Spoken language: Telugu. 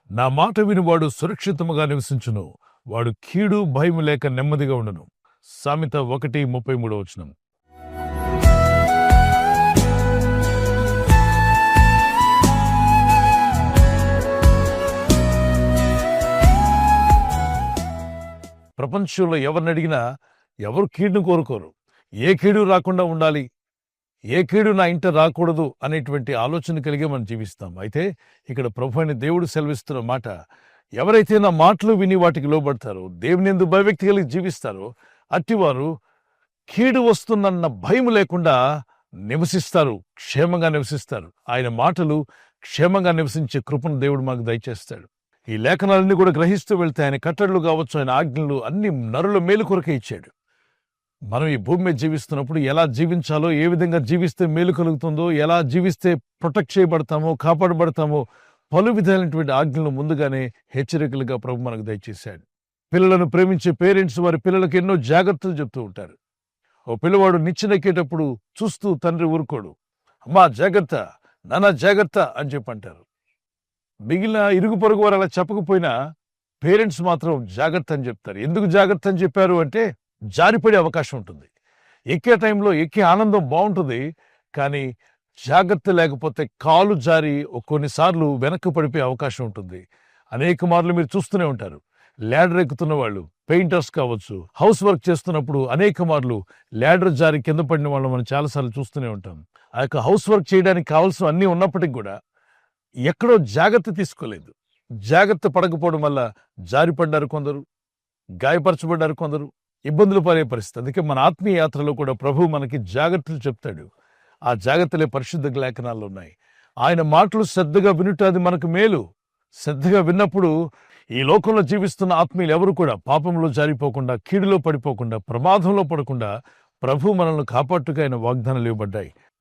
నా మాట వినువాడు సురక్షితముగా నివసించును. వాడు కీడు భయము లేక నెమ్మదిగా ఉండును. సామెత 1:33. ప్రపంచంలో ఎవరిని అడిగినా ఎవరు కీడును కోరుకోరు. ఏ కీడు రాకుండా ఉండాలి, ఏ కీడు నా ఇంట రాకూడదు అనేటువంటి ఆలోచన కలిగే మనం జీవిస్తాం. అయితే ఇక్కడ ప్రభు అయిన దేవుడు సెలవిస్తున్న మాట, ఎవరైతే నా మాటలు విని వాటికి లోబడతారో, దేవుని యందు భయభక్తి కలిగి జీవిస్తారో, అట్టివారు కీడు వస్తుందన్న భయం లేకుండా నివసిస్తారు, క్షేమంగా నివసిస్తారు. ఆయన మాటలు క్షేమంగా నివసించే కృపను దేవుడు మనకు దయచేస్తాడు. ఈ లేఖనాలన్నీ కూడా గ్రహిస్తూ వెళ్తే ఆయన కట్టడలు కావచ్చు, ఆయన ఆజ్ఞలు అన్ని నరుల మేలు కొరకే ఇచ్చాడు. మనం ఈ భూమి మీద జీవిస్తున్నప్పుడు ఎలా జీవించాలో, ఏ విధంగా జీవిస్తే మేలు కలుగుతుందో, ఎలా జీవిస్తే ప్రొటెక్ట్ చేయబడతామో, కాపాడబడతామో పలు విధాలైనటువంటి ఆజ్ఞలు ముందుగానే హెచ్చరికలుగా ప్రభు మనకు దయచేశాడు. పిల్లలను ప్రేమించే పేరెంట్స్ వారి పిల్లలకు ఎన్నో జాగ్రత్తలు చెప్తూ ఉంటారు. ఓ పిల్లవాడు నిచ్చెనెక్కేటప్పుడు చూస్తూ తండ్రి ఊరుకోడు. అమ్మా జాగ్రత్త, నాన్న జాగ్రత్త అని చెప్పంటారు. మిగిలిన ఇరుగు పొరుగు వారు అలా చెప్పకపోయినా పేరెంట్స్ మాత్రం జాగ్రత్త అని చెప్తారు. ఎందుకు జాగ్రత్త అని చెప్పారు అంటే, జారిపడే అవకాశం ఉంటుంది. ఎక్కే టైంలో ఎక్కే ఆనందం బాగుంటుంది, కానీ జాగ్రత్త లేకపోతే కాలు జారి కొన్నిసార్లు వెనక్కి పడిపోయే అవకాశం ఉంటుంది. అనేక మార్లు మీరు చూస్తూనే ఉంటారు. ల్యాడర్ ఎక్కుతున్న వాళ్ళు, పెయింటర్స్ కావచ్చు, హౌస్ వర్క్ చేస్తున్నప్పుడు అనేక మార్లు ల్యాడర్ జారి కింద పడిన వాళ్ళు మనం చాలాసార్లు చూస్తూనే ఉంటాం. ఆ యొక్క హౌస్ వర్క్ చేయడానికి కావాల్సిన అన్నీ ఉన్నప్పటికీ కూడా ఎక్కడో జాగ్రత్త తీసుకోలేదు. జాగ్రత్త పడకపోవడం వల్ల జారిపడ్డారు కొందరు, గాయపరచబడ్డారు కొందరు, ఇబ్బందులు పడే పరిస్థితి. అందుకే మన ఆత్మీయ యాత్రలో కూడా ప్రభువు మనకి జాగ్రత్తలు చెప్తాడు. ఆ జాగ్రత్తలే పరిశుద్ధ లేఖనాల్లో ఉన్నాయి. ఆయన మాటలు శ్రద్ధగా వినుట అది మనకు మేలు. శ్రద్ధగా విన్నప్పుడు ఈ లోకంలో జీవిస్తున్న ఆత్మీయులు ఎవరు కూడా పాపంలో జారిపోకుండా, కీడులో పడిపోకుండా, ప్రమాదంలో పడకుండా ప్రభు మనల్ని కాపాడుటకు ఆయన వాగ్దానాలు ఇవ్వబడ్డాయి.